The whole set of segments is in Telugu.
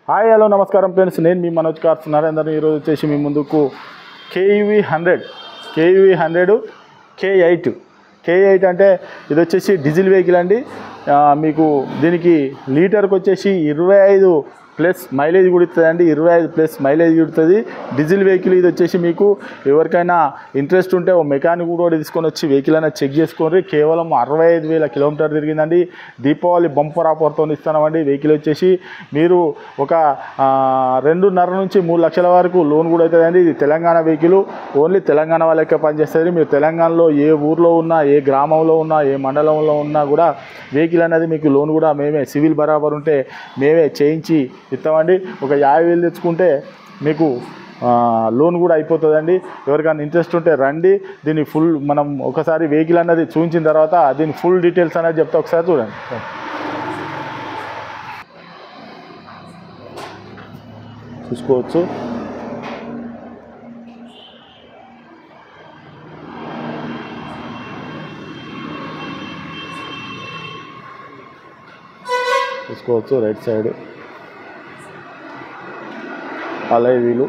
హాయ్ హలో నమస్కారం ఫ్రెండ్స్, నేను మీ మనోజ్ కార్స్ నరేందర్. ఈరోజు వచ్చేసి మీ ముందుకు KUV 100 K8 అంటే ఇది వచ్చేసి డీజిల్ వెహికల్ అండి. మీకు దీనికి లీటర్కి వచ్చేసి 25 ప్లస్ మైలేజ్ కూడా ఇస్తుందండి. 25 ప్లస్ మైలేజ్ ఇస్తుంది డీజిల్ వెహికల్. ఇది వచ్చేసి మీకు ఎవరికైనా ఇంట్రెస్ట్ ఉంటే ఓ మెకానిక్ కూడా తీసుకొని వచ్చి వెహికల్ అయినా చెక్ చేసుకోండి. కేవలం 65,000 కిలోమీటర్ తిరిగిందండి. దీపావళి బంపర్ ఆఫర్తో ఇస్తామండి. వెహికల్ వచ్చేసి మీరు ఒక 2.5 నుంచి 3 లక్షల వరకు లోన్ కూడా అవుతుందండి. ఇది తెలంగాణ వెహికల్, ఓన్లీ తెలంగాణ వాళ్ళకే పనిచేస్తుంది. మీరు తెలంగాణలో ఏ ఊర్లో ఉన్నా, ఏ గ్రామంలో ఉన్నా, ఏ మండలంలో ఉన్నా కూడా వెహికల్ అనేది మీకు లోన్ కూడా మేమే సివిల్ బరాబర్ ఉంటే మేమే చేయించి ఇస్తామండి. ఒక 50,000 తెచ్చుకుంటే మీకు లోన్ కూడా అయిపోతుందండి. ఎవరికైనా ఇంట్రెస్ట్ ఉంటే రండి. దీన్ని ఫుల్ మనం ఒకసారి వెహికల్ అన్నది చూపించిన తర్వాత దీని ఫుల్ డీటెయిల్స్ అనేది చెప్తా, ఒకసారి చూడండి. చూసుకోవచ్చు. రైట్ సైడ్ అలాయ్ వీలు,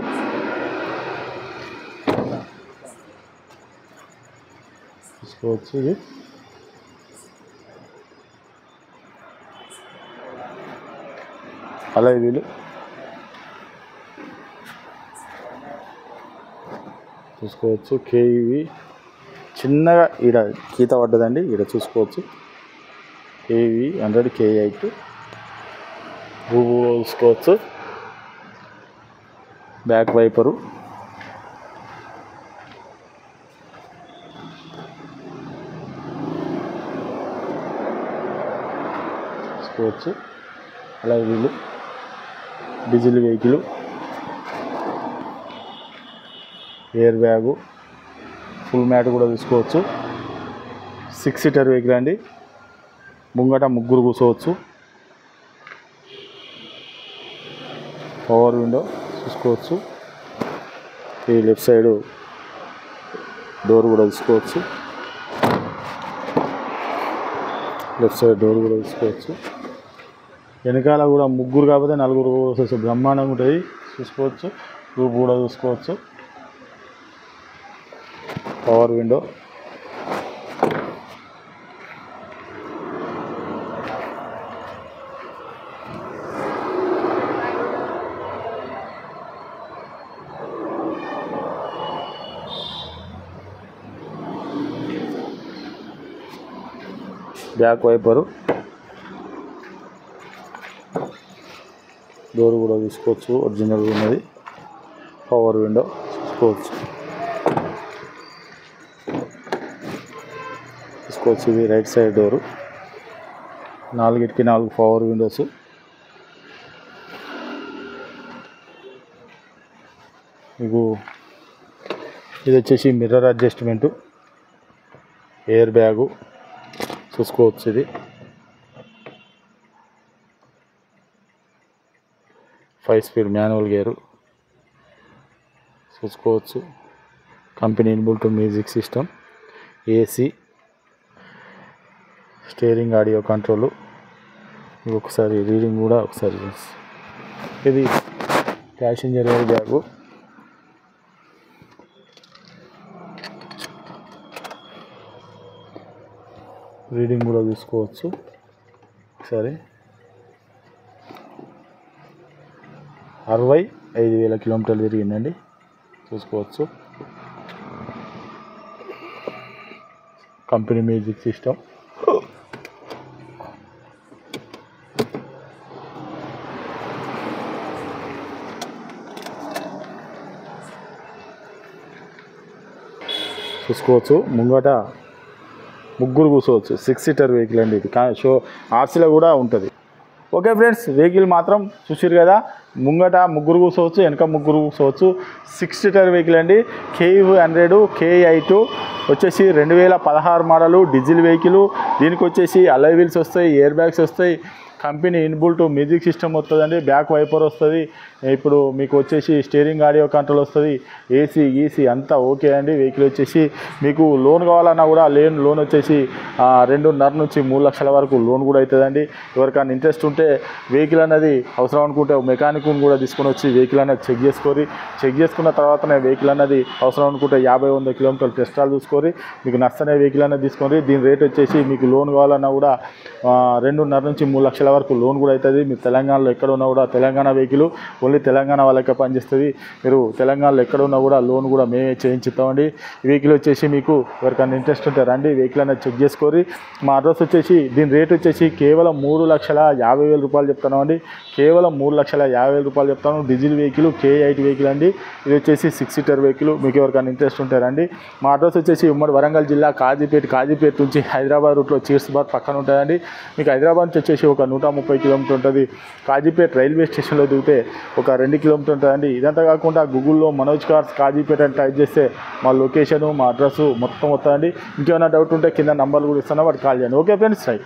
చూసుకోవచ్చు. ఇది అలాయ్ వీలు, చూసుకోవచ్చు. KUV చిన్నగా ఈడ గీత పడ్డదండి, ఈడ చూసుకోవచ్చు. KUV 100 K8 చూసుకోవచ్చు. బ్యాక్ వైపరు, చూసుకోవచ్చు. అలాగే వీళ్ళు diesel vehicle, air bag, full mat కూడా చూసుకోవచ్చు. 6 సీటర్ వెహికల్ అండి. ముంగట 3 కూర్చోవచ్చు. పవర్ విండో చూసుకోవచ్చు. ఈ లెఫ్ట్ సైడ్ డోర్ కూడా చూసుకోవచ్చు. వెనకాల కూడా 3 కాకపోతే 4 కూర్చోవచ్చు. బ్రహ్మాండంగా ఉంటుంది, చూసుకోవచ్చు. రూప్ కూడా చూసుకోవచ్చు. Power window, back viper, door కూడా చూసుకోవచ్చు, ఒరిజినల్ ఉన్నది. పవర్ విండో చూసుకోవచ్చు. ఇది రైట్ సైడ్ డోరు, 4కి 4 పవర్ విండోస్. మీకు ఇది వచ్చేసి మిర్రర్ అడ్జస్ట్మెంటు, ఎయిర్ బ్యాగు చూసుకోవచ్చు. ఇది 5 స్పీడ్ మాన్యువల్ గేరు చూసుకోవచ్చు. Company inbuilt music system, AC, steering, audio control. ఒకసారి రీడింగ్ కూడా ఒకసారి. ఇది ప్యాసింజర్ ఎయిర్ బ్యాగు, రీడింగ్ కూడా చూసుకోవచ్చు. ఒకసారి 65,000 కిలోమీటర్లు తిరిగిందండి, చూసుకోవచ్చు. కంపెనీ మ్యూజిక్ సిస్టమ్, చూసుకోవచ్చు. ముంగట 3 కూర్చోవచ్చు. 6 సీటర్ వెహికల్ అండి. ఇది RCలో కూడా ఉంటుంది. ఓకే ఫ్రెండ్స్, వెహికల్ మాత్రం చూసారు కదా. ముంగట 3 కూర్చోవచ్చు, వెనక 3 కూర్చోవచ్చు. 6 సీటర్ వెహికల్ అండి. KUV 100 K8 వచ్చేసి 2016 మోడలు డీజిల్ వెహికల్. దీనికి వచ్చేసి అలాయ్ వీల్స్ వస్తాయి, ఎయిర్ బ్యాగ్స్ వస్తాయి, కంపెనీ ఇన్బుల్ట్ మ్యూజిక్ సిస్టమ్ వస్తుందండి, బ్యాక్ వైపర్ వస్తుంది, ఇప్పుడు మీకు వచ్చేసి స్టీరింగ్ ఆడియో కంట్రోల్ వస్తుంది, ఏసీ గీసీ అంతా ఓకే అండి. వెహికల్ వచ్చేసి మీకు లోన్ కావాలన్నా కూడా లోన్ వచ్చేసి 2.5 నుంచి 3 లక్షల వరకు లోన్ కూడా అవుతుందండి. ఎవరికైనా ఇంట్రెస్ట్ ఉంటే వెహికల్ అనేది అవసరం అనుకుంటే మెకానిక్ని కూడా తీసుకొని వచ్చి వెహికల్ అనేది చెక్ చేసుకున్న తర్వాతనే వెహికల్ అనేది అవసరం అనుకుంటే 50-100 కిలోమీటర్లు టెస్ట్ డ్రైవ్ చూసుకొని మీకు నచ్చనే వెహికల్ అనేది తీసుకొని దీని రేట్ వచ్చేసి మీకు లోన్ కావాలన్నా కూడా 2.5 నుంచి 3 లక్షల వరకు లోన్ కూడా అవుతుంది. మీరు తెలంగాణలో ఎక్కడ ఉన్నా కూడా తెలంగాణ వెహికల్ ఓన్లీ తెలంగాణ వాళ్ళకే పనిచేస్తుంది. మీరు తెలంగాణలో ఎక్కడ ఉన్నా కూడా లోన్ కూడా మేమే చేయించుతామండి. వెహికల్ వచ్చేసి మీకు ఎవరికైనా ఇంట్రెస్ట్ ఉంటే రండి, వెహికల్ అనేది చెక్ చేసుకొని. మా అడ్రస్ వచ్చేసి దీని రేట్ వచ్చేసి కేవలం 3,50,000 రూపాయలు చెప్తున్నామండి. కేవలం 3,50,000 రూపాయలు చెప్తాను. డీజిల్ వెహికల్ K8 వెహికల్ అండి. ఇది వచ్చేసి 6 సీటర్ వెహికల్. మీకు ఎవరికైనా ఇంట్రెస్ట్ ఉంటే రండి. మా అడ్రస్ వచ్చేసి ఉమ్మడి వరంగల్ జిల్లా కాజీపేట నుంచి హైదరాబాద్ రూట్లో చీర్స్బాద్ పక్కన ఉంటుందండి. మీకు హైదరాబాద్ నుంచి వచ్చేసి ఒక 130 కిలోమీటర్ ఉంటుంది. కాజీపేట రైల్వే స్టేషన్లో దిగితే ఒక 2 కిలోమీటర్ ఉంటుందండి. ఇదంతా కాకుండా గూగుల్లో మనోజ్ కార్స్ కాజీపేట అని టైప్ చేస్తే మా లొకేషను మా అడ్రస్ మొత్తం వస్తుందండి. ఇంకేమైనా డౌట్ ఉంటే కింద నంబర్లు కూడా ఇస్తాను, వాటికి కాల్ చేయండి. Okay friends, right.